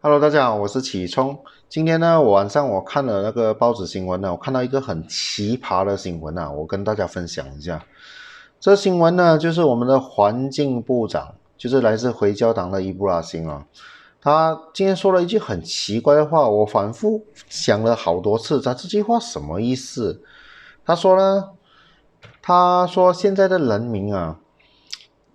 Hello，大家好，我是启聪。今天呢，晚上我看了那个报纸新闻呢，我看到一个很奇葩的新闻啊，我跟大家分享一下。这新闻呢，就是我们的环境部长，就是来自回教党的伊布拉辛啊，他今天说了一句很奇怪的话，我反复想了好多次，他这句话什么意思？他说现在的人民啊，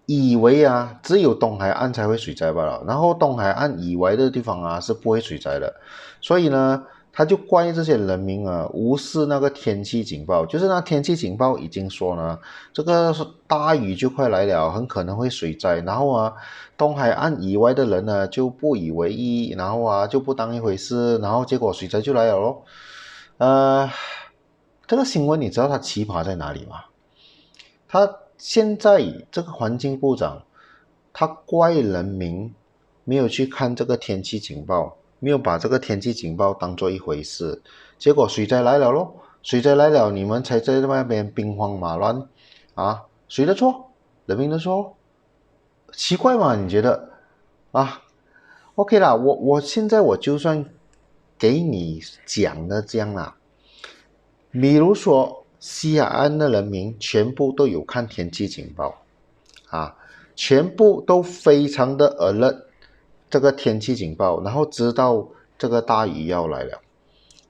以为啊，只有东海岸才会水灾罢了，然后东海岸以外的地方啊是不会水灾的，所以呢，他就怪这些人民啊无视那个天气警报，就是那天气警报已经说呢，这个大雨就快来了，很可能会水灾，然后啊，东海岸以外的人呢就不以为意，然后啊就不当一回事，然后结果水灾就来了咯。呃，这个新闻你知道它奇葩在哪里吗？他现在这个环境部长，他怪人民没有去看这个天气警报，没有把这个天气警报当做一回事，结果水灾来了咯，水灾来了，你们才在那边兵荒马乱啊？谁的错？人民的错？奇怪吗？你觉得啊？OK 啦，我现在就算给你讲的这样啦，比如说西海岸的人民全部都有看天气警报啊，全部都非常的 alert 这个天气警报，然后知道这个大雨要来了，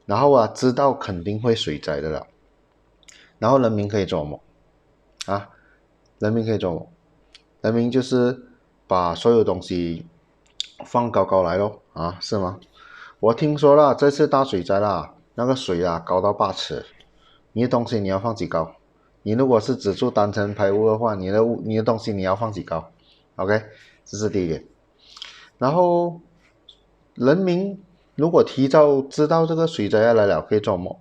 然后啊知道肯定会水灾的了，然后人民可以做什么啊？人民可以做什么？人民就是把所有东西放高高来咯啊，是吗？我听说了这次大水灾啦，那个水啊高到8尺，你的东西你要放几高？你如果是只住单层排屋的话，你的东西你要放几高？OK， 这是第一点。然后人民如果提早知道这个水灾要来了，可以做什么？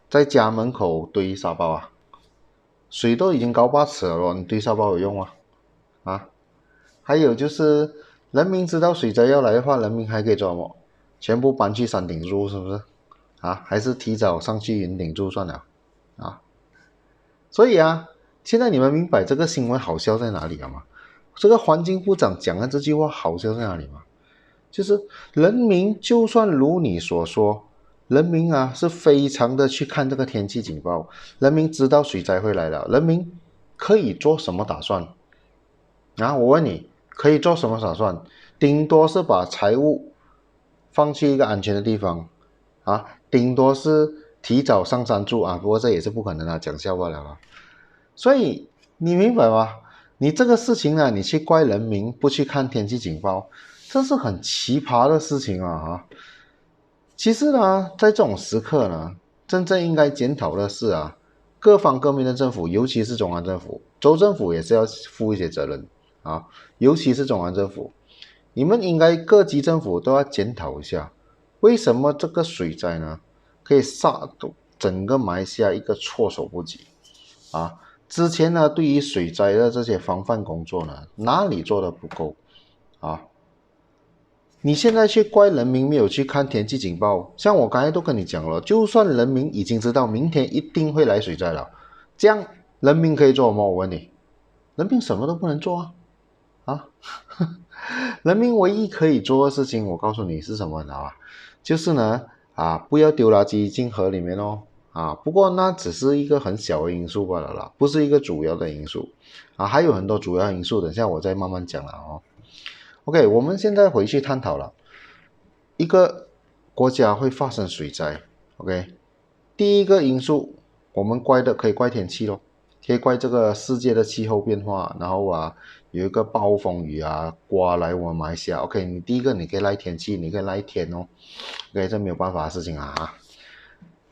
在家门口堆沙包啊，水都已经高8尺了咯，你堆沙包有用吗？啊？还有就是人民知道水灾要来的话，人民还可以做什么？全部搬去山顶住，是不是？啊，还是提早上去云顶住算了啊？所以啊，现在你们明白这个新闻好笑在哪里了吗？这个环境部长讲的这句话好笑在哪里吗？就是人民就算如你所说，人民啊是非常的去看这个天气警报，人民知道水灾会来了，人民可以做什么打算啊？我问你，可以做什么打算？顶多是把财物放去一个安全的地方啊，顶多是提早上山住啊，不过这也是不可能啊，讲笑话了啊。所以你明白吗？你这个事情呢，你去怪人民不去看天气警报，这是很奇葩的事情啊！其实呢，在这种时刻呢，真正应该检讨的是啊，各方各面的政府，尤其是中央政府，州政府也是要负一些责任啊，尤其是中央政府，你们应该各级政府都要检讨一下，为什么这个水灾呢，可以杀整个马来西亚一个措手不及啊？之前呢，对于水灾的这些防范工作呢，哪里做的不够啊？你现在去怪人民没有去看天气警报，像我刚才都跟你讲了，就算人民已经知道明天一定会来水灾了，这样人民可以做什么？我问你，人民什么都不能做啊！人民唯一可以做的事情，我告诉你是什么，你知道吧？就是呢，不要丢垃圾进河里面哦。不过那只是一个很小的因素罢了啦，不是一个主要的因素还有很多主要因素，等下我再慢慢讲了哦。OK，我们现在回去探讨了一个国家会发生水灾。OK，第一个因素我们可以怪天气咯，可以怪这个世界的气候变化，然后有一个暴风雨刮来我们马来西亚。OK， 你第一个你可以赖天气，你可以赖天哦。OK， 这没有办法的事情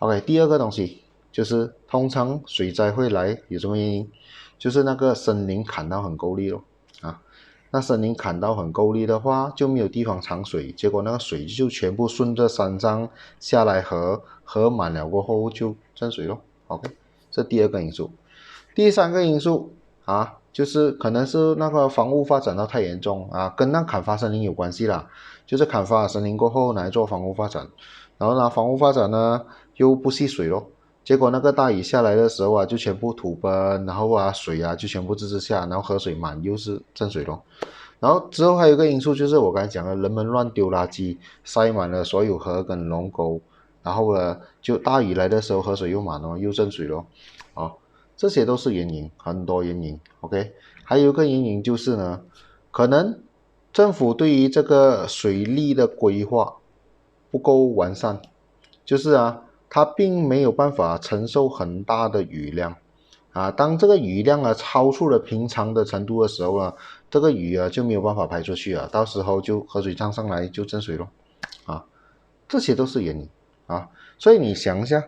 OK， 第二个东西就是通常水灾会来有什么原因？就是那个森林砍到很够力咯那森林砍到很够力的话，就没有地方藏水，结果那个水就全部顺着山上下来河满了过后就镇水咯。OK， 这第二个因素。第三个因素就是可能是那个房屋发展到太严重跟那砍伐森林有关系啦。就是砍伐森林过后来做房屋发展，然后呢房屋发展呢又不蓄水咯，结果那个大雨下来的时候就全部土崩，然后水就全部滋下，然后河水满又是镇水咯。然后之后还有一个因素就是我刚才讲的，人们乱丢垃圾，塞满了所有河跟龙沟，然后呢，就大雨来的时候河水又满了，又增水了，这些都是原因，很多原因。OK， 还有一个原因就是呢，可能政府对于这个水利的规划不够完善，就是它并没有办法承受很大的雨量。当这个雨量超出了平常的程度的时候这个雨就没有办法排出去到时候就河水涨上来就增水了这些都是原因所以你想一下，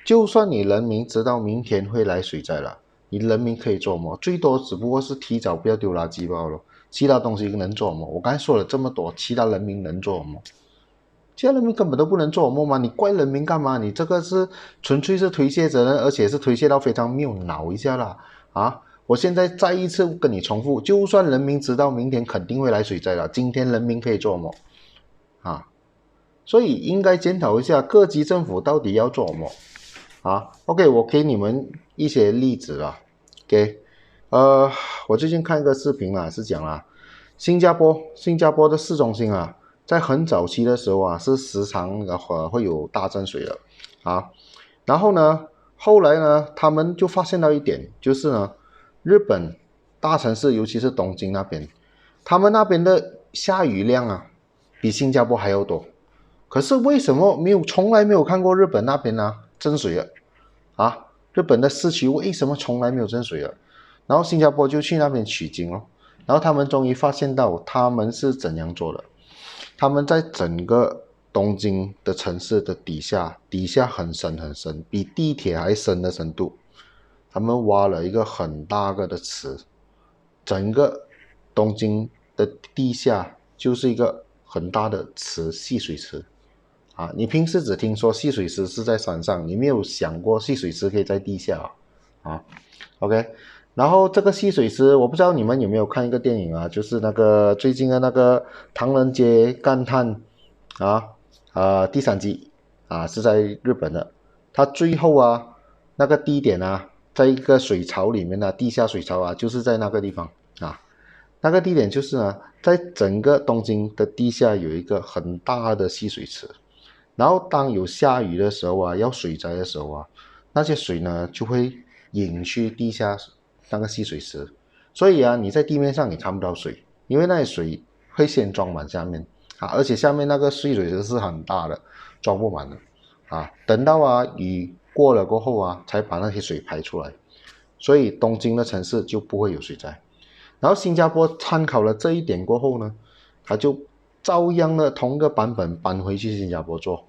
就算你人民知道明天会来水灾了，你人民可以做什么？最多只不过是提早不要丢垃圾罢了，其他东西能做什么？我刚才说了这么多，其他人民能做什么？其他人民根本都不能做什么嘛，你怪人民干嘛？你这个是纯粹是推卸责任，而且是推卸到非常没有脑一下啦我现在再一次跟你重复，就算人民知道明天肯定会来水灾了，今天人民可以做什么所以应该检讨一下各级政府到底要做什么OK， 我给你们一些例子啦。OK， 我最近看一个视频是讲新加坡的市中心在很早期的时候是时常会有大增水的然后呢，后来呢，他们就发现到一点，就是呢，日本大城市，尤其是东京那边，他们那边的下雨量比新加坡还要多。可是为什么从来没有看过日本那边增水了日本的市区为什么从来没有增水了？然后新加坡就去那边取经了，然后他们终于发现到他们是怎样做的。他们在整个东京的城市的底下很深很深，比地铁还深的深度，他们挖了一个很大个的池，整个东京的地下就是一个很大的池，戏水池你平时只听说戏水池是在山上，你没有想过戏水池可以在地下OK， 然后这个戏水池，我不知道你们有没有看一个电影就是那个最近的那个唐人街干探第3季是在日本的，它最后那个地点在一个水槽里面地下水槽就是在那个地方那个地点就是在整个东京的地下有一个很大的戏水池。然后当有下雨的时候要水灾的时候那些水呢就会引去地下那个戏水池，所以你在地面上你看不到水，因为那些水会先装满下面而且下面那个戏水池是很大的，装不满的等到雨过了过后才把那些水排出来，所以东京的城市就不会有水灾。然后新加坡参考了这一点过后呢，他就照样的同一个版本搬回去新加坡做，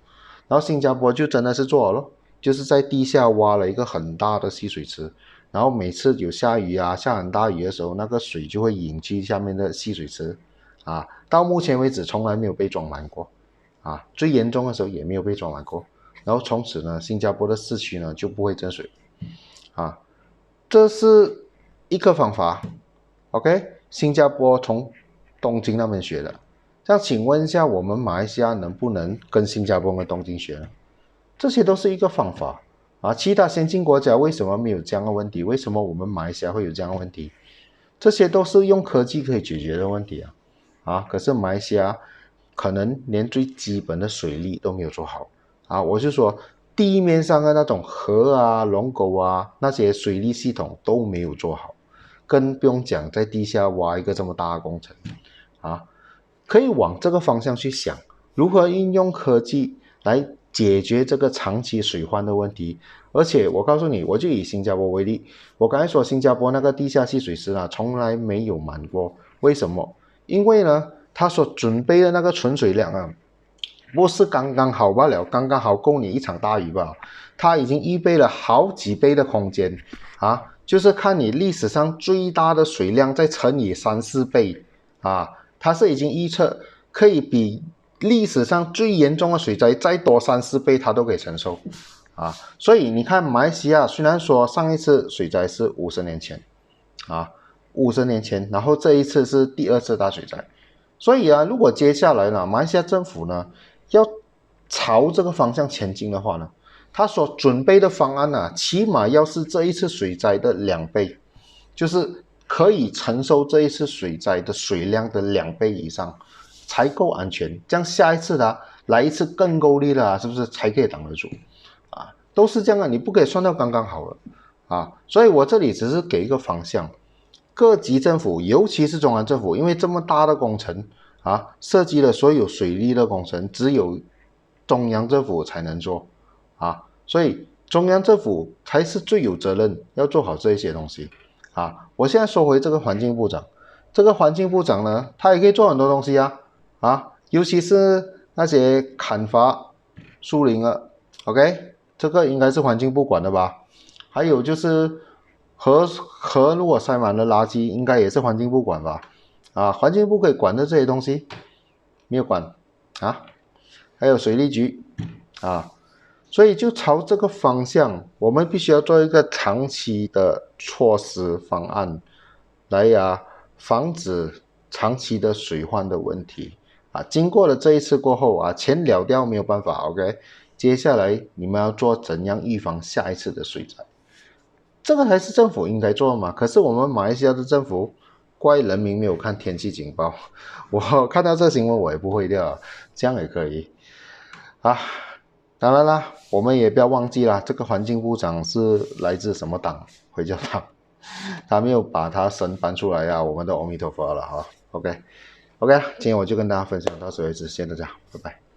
然后新加坡就真的是做好了，就是在地下挖了一个很大的戏水池，然后每次有下雨下很大雨的时候，那个水就会引去下面的戏水池到目前为止从来没有被装满过最严重的时候也没有被装满过，然后从此呢，新加坡的市区呢就不会增水这是一个方法。OK， 新加坡从东京那边学的，这样请问一下，我们马来西亚能不能跟新加坡跟东京学呢？这些都是一个方法其他先进国家为什么没有这样的问题？为什么我们马来西亚会有这样的问题？这些都是用科技可以解决的问题可是马来西亚可能连最基本的水利都没有做好我就说地面上的那种河龙沟那些水利系统都没有做好，更不用讲在地下挖一个这么大的工程可以往这个方向去想，如何运用科技来解决这个长期水患的问题。而且我告诉你，我就以新加坡为例，我刚才说新加坡那个地下戏水池从来没有满过，为什么？因为呢，他所准备的那个存水量不是刚刚好罢了，刚刚好够你一场大雨吧，他已经预备了好几倍的空间就是看你历史上最大的水量再乘以3-4倍它是已经预测可以比历史上最严重的水灾再多3-4倍它都可以承受所以你看马来西亚虽然说上一次水灾是50年前50年前，然后这一次是第2次大水灾，所以如果接下来呢，马来西亚政府呢要朝这个方向前进的话呢，他所准备的方案起码要是这一次水灾的2倍，就是可以承受这一次水灾的水量的2倍以上，才够安全。这样下一次的来一次更够力了是不是才可以挡得住？都是这样你不可以算到刚刚好了所以我这里只是给一个方向，各级政府，尤其是中央政府，因为这么大的工程涉及了所有水利的工程，只有中央政府才能做所以中央政府才是最有责任要做好这一些东西我现在说回这个环境部长，这个环境部长呢，他也可以做很多东西尤其是那些砍伐树林OK， 这个应该是环境部管的吧？还有就是河如果塞满了垃圾，应该也是环境部管吧？环境部可以管的这些东西没有管还有水利局所以就朝这个方向，我们必须要做一个长期的措施方案，来防止长期的水患的问题经过了这一次过后钱了掉没有办法 OK， 接下来你们要做怎样预防下一次的水灾，这个才是政府应该做的嘛。可是我们马来西亚的政府怪人民没有看天气警报，我看到这个新闻我也不会掉这样也可以当然啦，我们也不要忘记啦，这个环境部长是来自什么党？回教党，他没有把他神搬出来我们的阿弥陀佛了OK， 今天我就跟大家分享到此为止，谢谢大家，拜拜。